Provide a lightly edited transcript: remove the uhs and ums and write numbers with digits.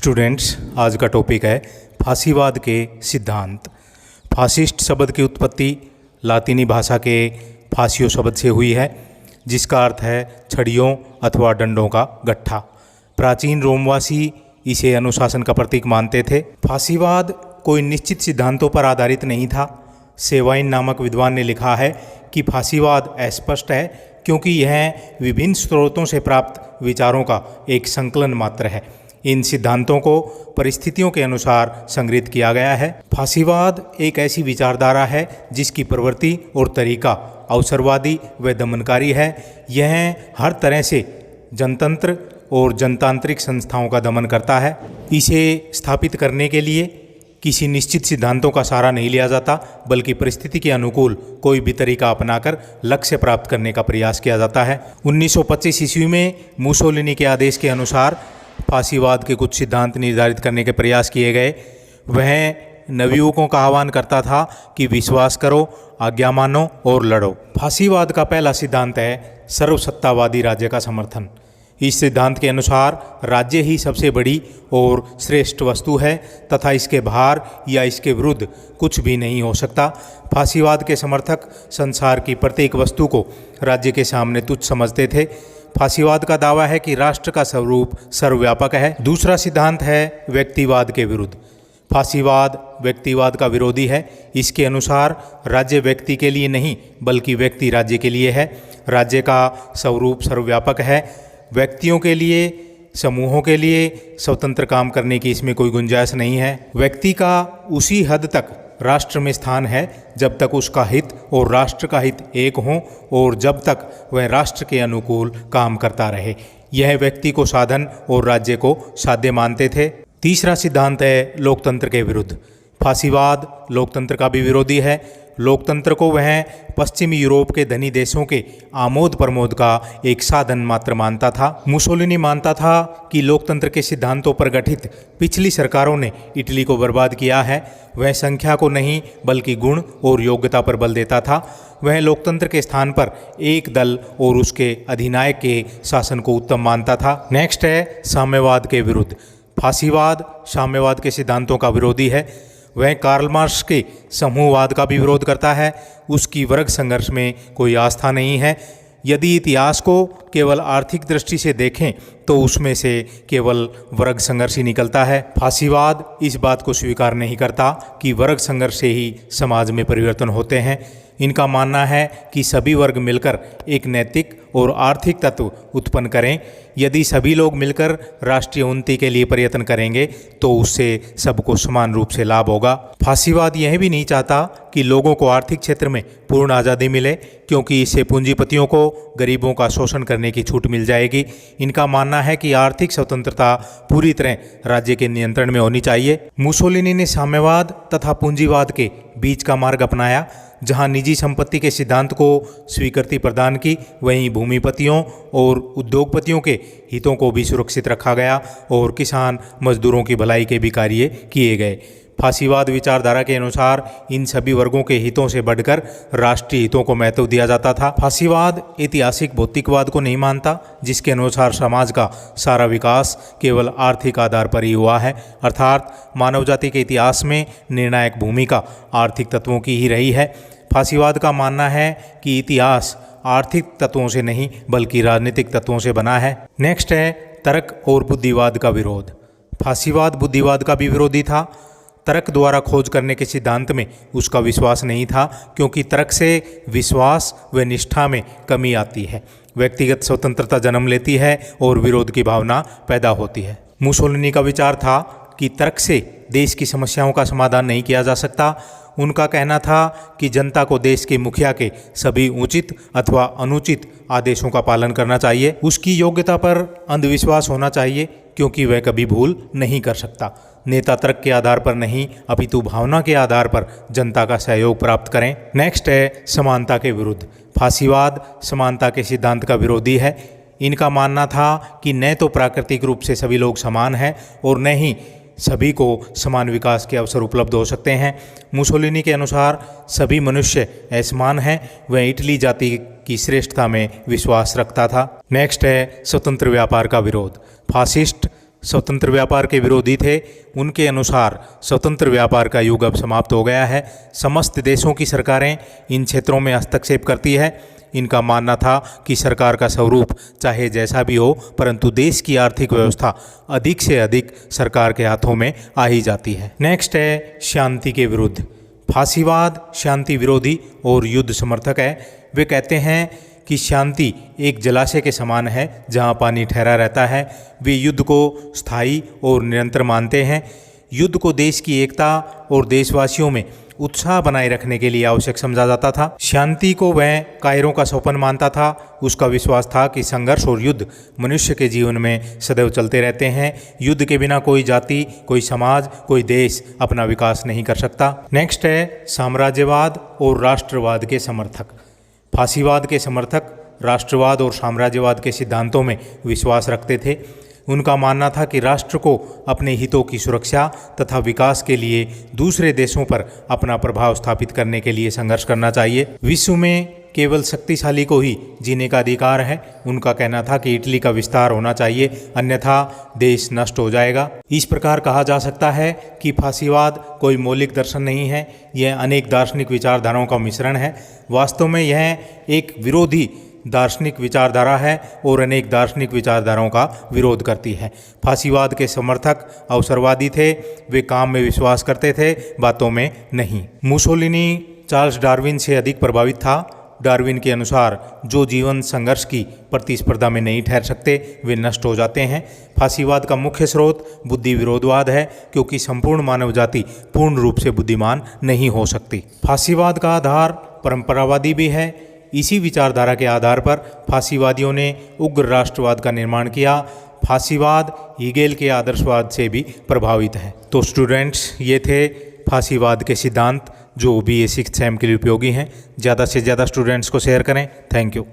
Students, आज का topic है फांसीवाद के सिद्धांत। फासिस्ट शब्द की उत्पत्ति लातीनी भाषा के फासियो शब्द से हुई है, जिसका अर्थ है छड़ियों अथवा डंडों का गट्ठा। प्राचीन रोमवासी इसे अनुशासन का प्रतीक मानते थे। फांसीवाद कोई निश्चित सिद्धांतों पर आधारित नहीं था। सेवाइन नामक विद्वान ने लिखा है कि फांसीवाद अस्पष्ट है क्योंकि यह विभिन्न स्रोतों से प्राप्त विचारों का एक संकलन मात्र है। इन सिद्धांतों को परिस्थितियों के अनुसार संग्रहित किया गया है। फांसीवाद एक ऐसी विचारधारा है जिसकी प्रवृत्ति और तरीका अवसरवादी व दमनकारी है। यह हर तरह से जनतंत्र और जनतांत्रिक संस्थाओं का दमन करता है। इसे स्थापित करने के लिए किसी निश्चित सिद्धांतों का सहारा नहीं लिया जाता, बल्कि परिस्थिति के अनुकूल कोई भी तरीका अपनाकर लक्ष्य प्राप्त करने का प्रयास किया जाता है। 1925 ईस्वी में मुसोलिनी के आदेश के अनुसार फांसीवाद के कुछ सिद्धांत निर्धारित करने के प्रयास किए गए। वह नवयुवकों का आह्वान करता था कि विश्वास करो, आज्ञा मानो और लड़ो। फांसीवाद का पहला सिद्धांत है सर्वसत्तावादी राज्य का समर्थन। इस सिद्धांत के अनुसार राज्य ही सबसे बड़ी और श्रेष्ठ वस्तु है तथा इसके बाहर या इसके विरुद्ध कुछ भी नहीं हो सकता। फांसीवाद के समर्थक संसार की प्रत्येक वस्तु को राज्य के सामने तुच्छ समझते थे। फांसीवाद का दावा है कि राष्ट्र का स्वरूप सर्वव्यापक है। दूसरा सिद्धांत है व्यक्तिवाद के विरुद्ध। फांसीवाद व्यक्तिवाद का विरोधी है। इसके अनुसार राज्य व्यक्ति के लिए नहीं बल्कि व्यक्ति राज्य के लिए है। राज्य का स्वरूप सर्वव्यापक है। व्यक्तियों के लिए, समूहों के लिए स्वतंत्र काम करने की इसमें कोई गुंजाइश नहीं है। व्यक्ति का उसी हद तक राष्ट्र में स्थान है जब तक उसका हित और राष्ट्र का हित एक हों और जब तक वह राष्ट्र के अनुकूल काम करता रहे। यह व्यक्ति को साधन और राज्य को साध्य मानते थे। तीसरा सिद्धांत है लोकतंत्र के विरुद्ध। फांसीवाद लोकतंत्र का भी विरोधी है। लोकतंत्र को वह पश्चिमी यूरोप के धनी देशों के आमोद प्रमोद का एक साधन मात्र मानता था। मुसोलिनी मानता था कि लोकतंत्र के सिद्धांतों पर गठित पिछली सरकारों ने इटली को बर्बाद किया है। वह संख्या को नहीं बल्कि गुण और योग्यता पर बल देता था। वह लोकतंत्र के स्थान पर एक दल और उसके अधिनायक के शासन को उत्तम मानता था। नेक्स्ट है साम्यवाद के विरुद्ध। फांसीवाद साम्यवाद के सिद्धांतों का विरोधी है। वह कार्ल मार्क्स के समूहवाद का भी विरोध करता है। उसकी वर्ग संघर्ष में कोई आस्था नहीं है। यदि इतिहास को केवल आर्थिक दृष्टि से देखें तो उसमें से केवल वर्ग संघर्ष ही निकलता है। फांसीवाद इस बात को स्वीकार नहीं करता कि वर्ग संघर्ष से ही समाज में परिवर्तन होते हैं। इनका मानना है कि सभी वर्ग मिलकर एक नैतिक और आर्थिक तत्व उत्पन्न करें। यदि सभी लोग मिलकर राष्ट्रीय उन्नति के लिए प्रयत्न करेंगे तो उससे सबको समान रूप से लाभ होगा। फांसीवाद यह भी नहीं चाहता कि लोगों को आर्थिक क्षेत्र में पूर्ण आज़ादी मिले, क्योंकि इससे पूंजीपतियों को गरीबों का शोषण करने की छूट मिल जाएगी। इनका मानना है कि आर्थिक स्वतंत्रता पूरी तरह राज्य के नियंत्रण में होनी चाहिए। मुसोलिनी ने साम्यवाद तथा पूंजीवाद के बीच का मार्ग अपनाया। जहां निजी संपत्ति के सिद्धांत को स्वीकृति प्रदान की, वहीं भूमिपतियों और उद्योगपतियों के हितों को भी सुरक्षित रखा गया और किसान मजदूरों की भलाई के भी कार्य किए गए। फांसीवाद विचारधारा के अनुसार इन सभी वर्गों के हितों से बढ़कर राष्ट्रीय हितों को महत्व दिया जाता था। फांसीवाद ऐतिहासिक भौतिकवाद को नहीं मानता, जिसके अनुसार समाज का सारा विकास केवल आर्थिक आधार पर ही हुआ है, अर्थात मानव जाति के इतिहास में निर्णायक भूमिका आर्थिक तत्वों की ही रही है। फांसीवाद का मानना है कि इतिहास आर्थिक तत्वों से नहीं बल्कि राजनीतिक तत्वों से बना है। नेक्स्ट है तर्क और बुद्धिवाद का विरोध। फांसीवाद बुद्धिवाद का भी विरोधी था। तर्क द्वारा खोज करने के सिद्धांत में उसका विश्वास नहीं था, क्योंकि तर्क से विश्वास व निष्ठा में कमी आती है। व्यक्तिगत स्वतंत्रता जन्म लेती है और विरोध की भावना पैदा होती है। मुसोलिनी का विचार था कि तर्क से देश की समस्याओं का समाधान नहीं किया जा सकता। उनका कहना था कि जनता को देश के मुखिया के सभी उचित अथवा अनुचित आदेशों का पालन करना चाहिए। उसकी योग्यता पर अंधविश्वास होना चाहिए, क्योंकि वह कभी भूल नहीं कर सकता। नेता तर्क के आधार पर नहीं अपितु भावना के आधार पर जनता का सहयोग प्राप्त करें। नेक्स्ट है समानता के विरुद्ध। फांसीवाद समानता के सिद्धांत का विरोधी है। इनका मानना था कि न तो प्राकृतिक रूप से सभी लोग समान हैं और न ही सभी को समान विकास के अवसर उपलब्ध हो सकते हैं। मुसोलिनी के अनुसार सभी मनुष्य असमान हैं। वह इटली जाति की श्रेष्ठता में विश्वास रखता था। नेक्स्ट है स्वतंत्र व्यापार का विरोध। फासिस्ट स्वतंत्र व्यापार के विरोधी थे, उनके अनुसार स्वतंत्र व्यापार का युग अब समाप्त हो गया है। समस्त देशों की सरकारें इन क्षेत्रों में हस्तक्षेप करती है। इनका मानना था कि सरकार का स्वरूप चाहे जैसा भी हो, परंतु देश की आर्थिक व्यवस्था अधिक से अधिक सरकार के हाथों में आ ही जाती है। नेक्स्ट है शांति के विरुद्ध। फांसीवाद शांति विरोधी और युद्ध समर्थक है। वे कहते हैं कि शांति एक जलाशय के समान है जहां पानी ठहरा रहता है। वे युद्ध को स्थायी और निरंतर मानते हैं। युद्ध को देश की एकता और देशवासियों में उत्साह बनाए रखने के लिए आवश्यक समझा जाता था। शांति को वह कायरों का सोपान मानता था। उसका विश्वास था कि संघर्ष और युद्ध मनुष्य के जीवन में सदैव चलते रहते हैं। युद्ध के बिना कोई जाति, कोई समाज, कोई देश अपना विकास नहीं कर सकता। नेक्स्ट है साम्राज्यवाद और राष्ट्रवाद के समर्थक। फांसीवाद के समर्थक राष्ट्रवाद और साम्राज्यवाद के सिद्धांतों में विश्वास रखते थे। उनका मानना था कि राष्ट्र को अपने हितों की सुरक्षा तथा विकास के लिए दूसरे देशों पर अपना प्रभाव स्थापित करने के लिए संघर्ष करना चाहिए। विश्व में केवल शक्तिशाली को ही जीने का अधिकार है। उनका कहना था कि इटली का विस्तार होना चाहिए, अन्यथा देश नष्ट हो जाएगा। इस प्रकार कहा जा सकता है कि फांसीवाद कोई मौलिक दर्शन नहीं है, यह अनेक दार्शनिक विचारधाराओं का मिश्रण है। वास्तव में यह एक विरोधी दार्शनिक विचारधारा है और अनेक दार्शनिक विचारधाराओं का विरोध करती है। फांसीवाद के समर्थक अवसरवादी थे। वे काम में विश्वास करते थे, बातों में नहीं। मुसोलिनी चार्ल्स डार्विन से अधिक प्रभावित था। डार्विन के अनुसार जो जीवन संघर्ष की प्रतिस्पर्धा में नहीं ठहर सकते वे नष्ट हो जाते हैं। फांसीवाद का मुख्य स्रोत बुद्धि विरोधवाद है, क्योंकि संपूर्ण मानव जाति पूर्ण रूप से बुद्धिमान नहीं हो सकती। फांसीवाद का आधार परंपरावादी भी है। इसी विचारधारा के आधार पर फांसीवादियों ने उग्र राष्ट्रवाद का निर्माण किया। फांसीवाद हीगेल के आदर्शवाद से भी प्रभावित है। तो स्टूडेंट्स, ये थे फांसीवाद के सिद्धांत जो BA 6th सेम के लिए उपयोगी हैं। ज़्यादा से ज़्यादा स्टूडेंट्स को शेयर करें। Thank you.